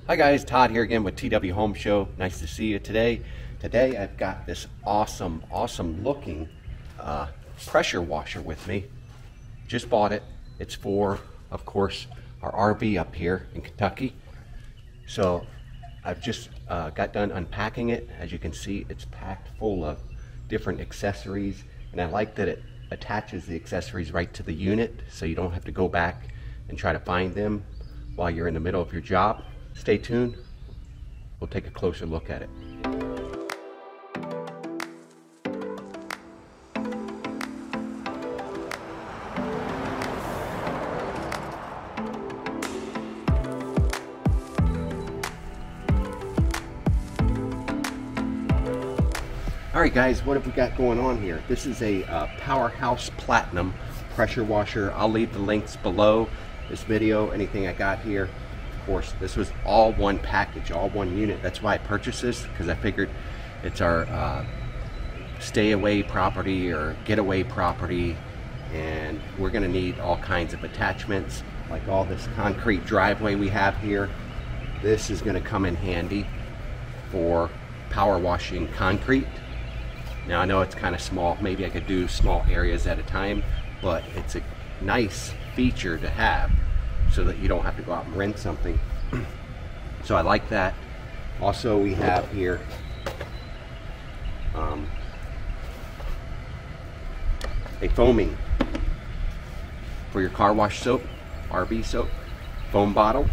Hi guys, Todd here again with TW Home Show. Nice to see you today. Today I've got this awesome looking pressure washer with me. Just bought it. It's for, of course, our RV up here in Kentucky. So I've just got done unpacking it. As you can see, it's packed full of different accessories, and I like that it attaches the accessories right to the unit so you don't have to go back and try to find them while you're in the middle of your job. Stay tuned. We'll take a closer look at it. Alright guys, what have we got going on here? This is a Powerhouse Platinum pressure washer. I'll leave the links below this video, anything I got here. Of course, this was all one package, all one unit. That's why I purchased this, because I figured it's our stay away property or getaway property, and we're going to need all kinds of attachments, like all this concrete driveway we have here. This is going to come in handy for power washing concrete. Now I know it's kind of small, maybe I could do small areas at a time, but it's a nice feature to have so that you don't have to go out and rent something. So I like that. Also, we have here a foaming for your car wash soap, RV soap, foam bottle.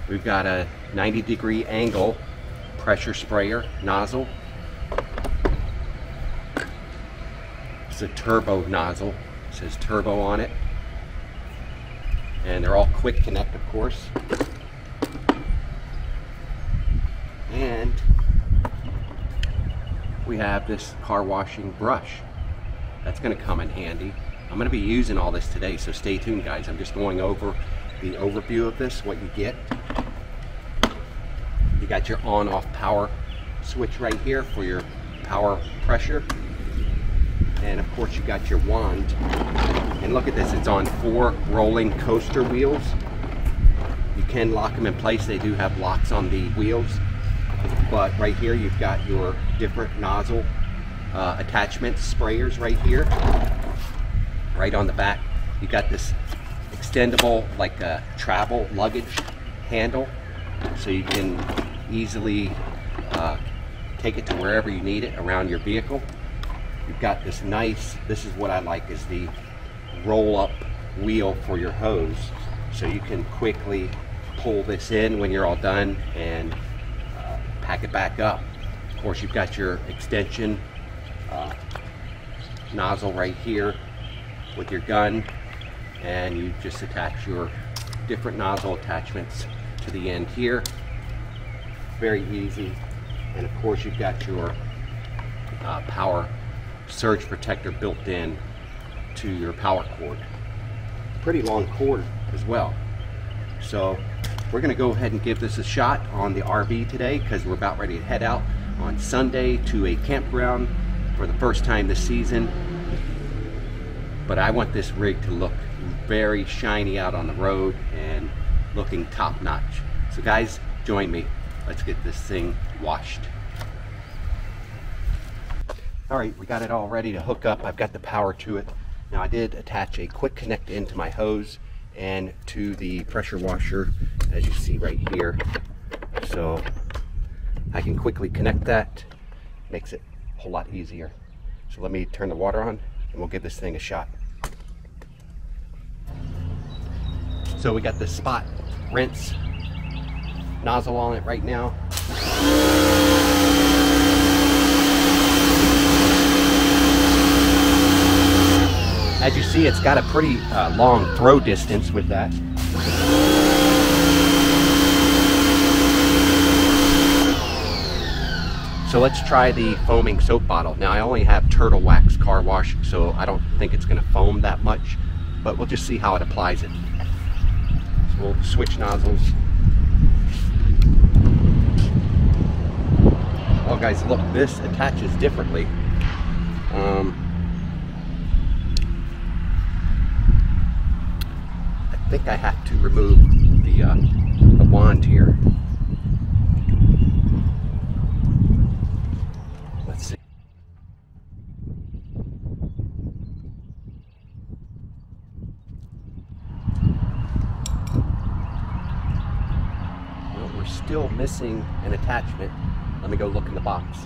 We've got a 90-degree angle pressure sprayer nozzle. It's a turbo nozzle. It says turbo on it. And they're all quick connect, of course. And we have this car washing brush. That's going to come in handy. I'm going to be using all this today, so stay tuned guys. I'm just going over the overview of this, what you get. You got your on-off power switch right here for your power pressure. And of course you got your wand. And look at this, it's on 4 rolling coaster wheels. You can lock them in place. They do have locks on the wheels. But right here you've got your different nozzle attachments, sprayers right here. Right on the back you got this extendable, like a travel luggage handle, so you can easily take it to wherever you need it around your vehicle. You've got this nice, this is what I like, is the roll-up wheel for your hose, so you can quickly pull this in when you're all done and pack it back up. Of course, you've got your extension nozzle right here with your gun, and you just attach your different nozzle attachments to the end here. Very easy. And of course you've got your power surge protector built in to your power cord. Pretty long cord as well. So we're going to go ahead and give this a shot on the RV today, because we're about ready to head out on Sunday to a campground for the first time this season. But I want this rig to look very shiny out on the road and looking top notch. So guys, join me. Let's get this thing washed. Alright, we got it all ready to hook up. I've got the power to it. Now I did attach a quick connect into my hose and to the pressure washer, as you see right here. So I can quickly connect that. Makes it a whole lot easier. So let me turn the water on and we'll give this thing a shot. So we got the spot rinse nozzle on it right now. As you see, it's got a pretty long throw distance with that. So let's try the foaming soap bottle. Now I only have turtle wax car wash, so I don't think it's going to foam that much, but we'll just see how it applies it. So we'll switch nozzles. Oh guys, look, this attaches differently. think I have to remove the wand here. Let's see. Well, we're still missing an attachment. Let me go look in the box.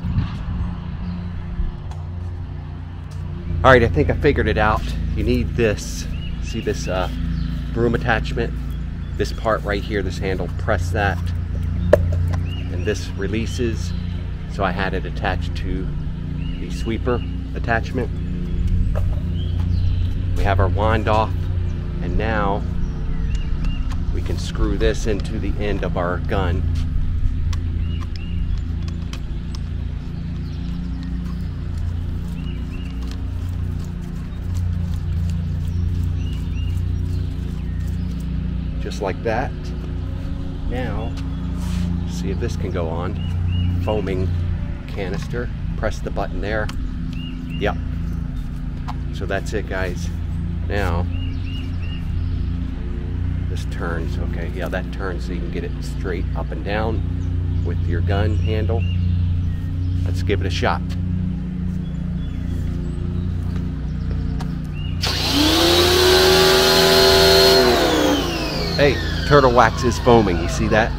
All right, I think I figured it out. You need this. See this broom attachment? This part right here, this handle, press that, and this releases. So I had it attached to the sweeper attachment. We have our wand off, and now we can screw this into the end of our gun. Just like that. Now, see if this can go on. Foaming canister. Press the button there. Yep. So that's it, guys. Now, this turns. Okay, yeah, that turns so you can get it straight up and down with your gun handle. Let's give it a shot. Hey, turtle wax is foaming, you see that?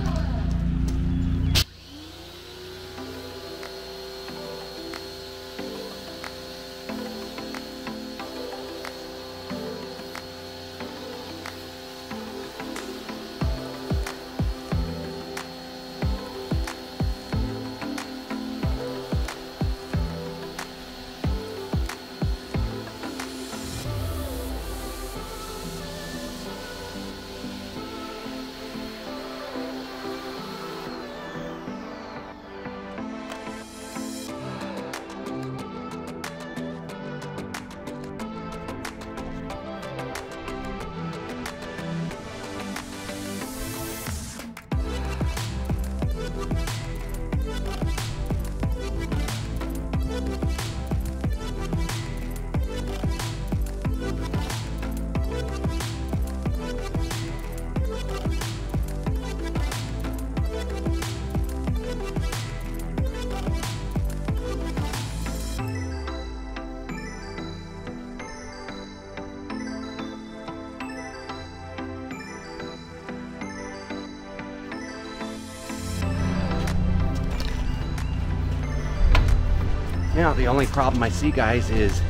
Now the only problem I see, guys, is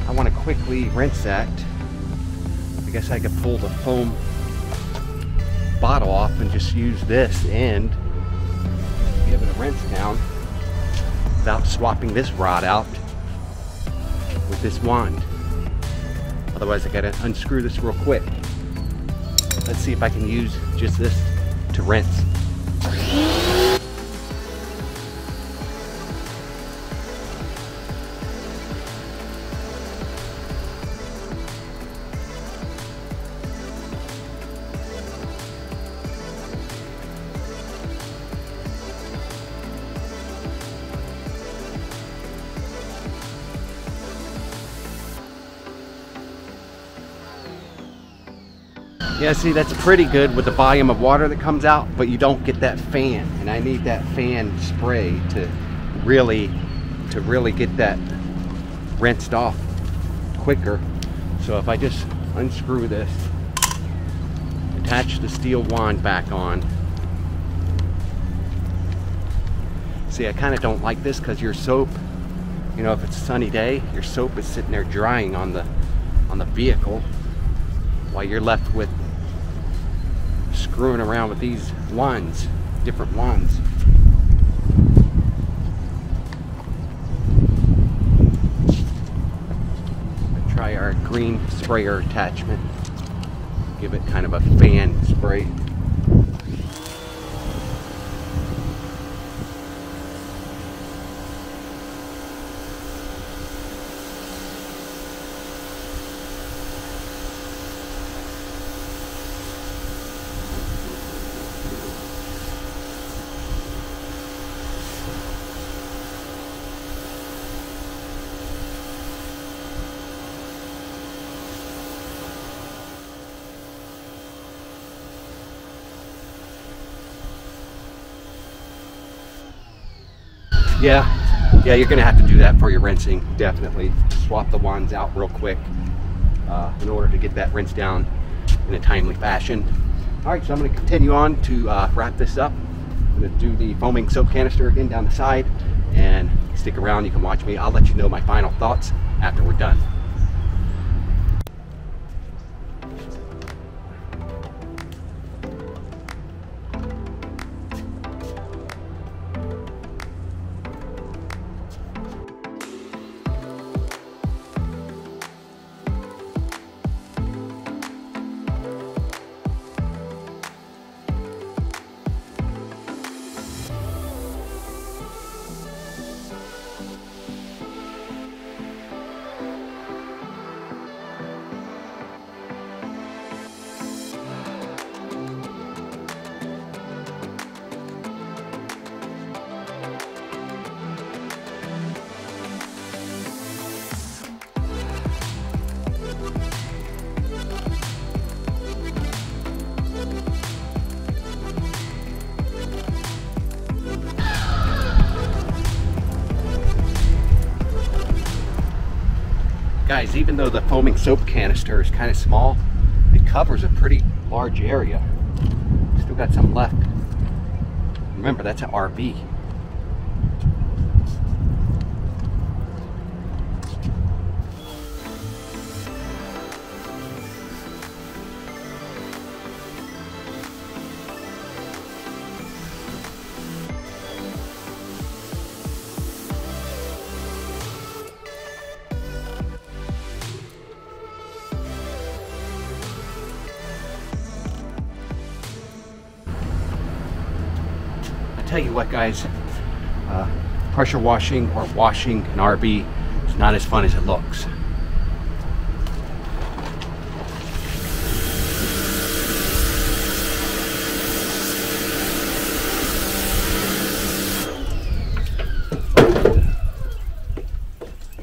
I want to quickly rinse that. I guess I could pull the foam bottle off and just use this and give it a rinse down without swapping this rod out with this wand. Otherwise I gotta unscrew this real quick. Let's see if I can use just this to rinse. Yeah, see, that's pretty good with the volume of water that comes out, but you don't get that fan, and I need that fan spray to really get that rinsed off quicker. So if I just unscrew this, attach the steel wand back on. See, I kind of don't like this because your soap, you know, if it's a sunny day, your soap is sitting there drying on the vehicle while you're left with screwing around with these wands, different wands. Try our green sprayer attachment. Give it kind of a fan spray. Yeah, you're gonna have to do that for your rinsing, definitely. Swap the wands out real quick in order to get that rinse down in a timely fashion. All right, so I'm gonna continue on to wrap this up. I'm gonna do the foaming soap canister again down the side, and stick around, you can watch me. I'll let you know my final thoughts after we're done. Guys, even though the foaming soap canister is kind of small, it covers a pretty large area. Still got some left. Remember, that's an RV. Tell you what, guys, pressure washing or washing an RV is not as fun as it looks.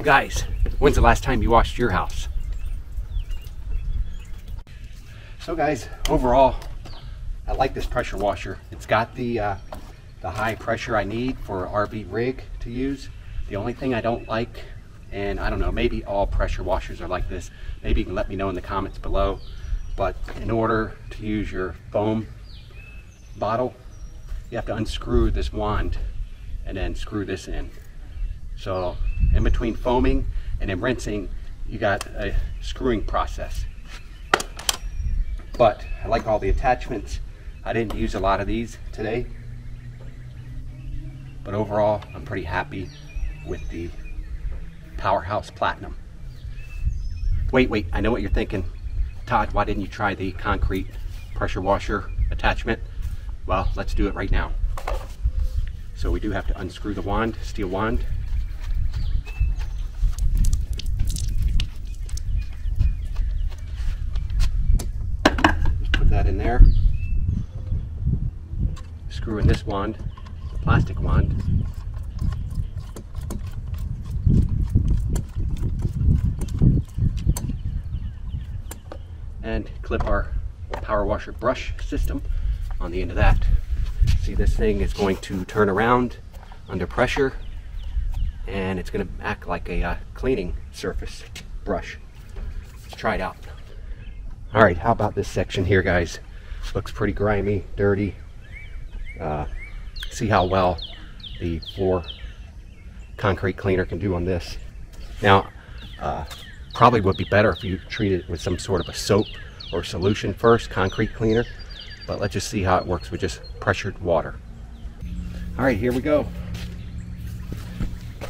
Guys, when's the last time you washed your house? So guys, overall, I like this pressure washer. It's got the high pressure I need for an RV rig to use. The only thing I don't like, and I don't know, maybe all pressure washers are like this, maybe you can let me know in the comments below, but in order to use your foam bottle, you have to unscrew this wand and then screw this in. So in between foaming and then rinsing, you got a screwing process. But I like all the attachments. I didn't use a lot of these today, but overall, I'm pretty happy with the Powerhouse Platinum. Wait, I know what you're thinking. Todd, why didn't you try the concrete pressure washer attachment? Well, let's do it right now. So we do have to unscrew the wand, steel wand. Just put that in there. Screw in this wand, the plastic wand. And clip our power washer brush system on the end of that. See, this thing is going to turn around under pressure and it's going to act like a cleaning surface brush. Let's try it out. All right, how about this section here, guys? Looks pretty grimy, dirty. See how well the floor concrete cleaner can do on this. Now, probably would be better if you treat it with some sort of a soap or solution first, concrete cleaner, but let's just see how it works with just pressured water. All right, here we go.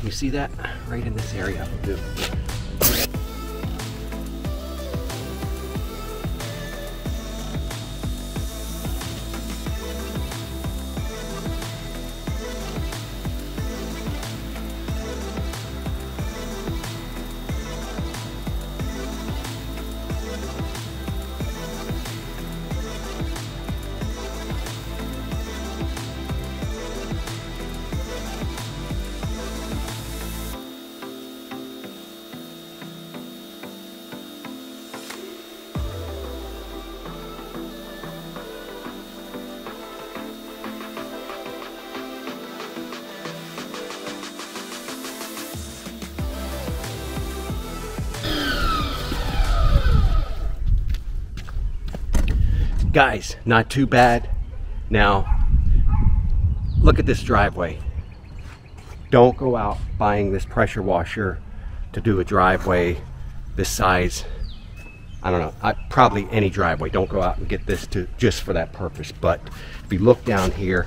You see that? Right in this area. Guys, not too bad. Now, look at this driveway. Don't go out buying this pressure washer to do a driveway this size. I don't know, probably any driveway. Don't go out and get this just for that purpose. But if you look down here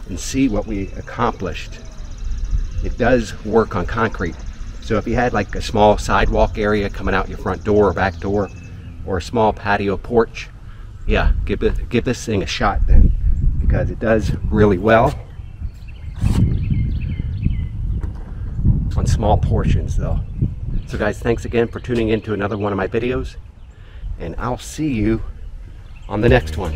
and see what we accomplished, it does work on concrete. So if you had like a small sidewalk area coming out your front door or back door, or a small patio porch, yeah, give this thing a shot then, because it does really well on small portions though. So guys, thanks again for tuning in to another one of my videos, and I'll see you on the next one.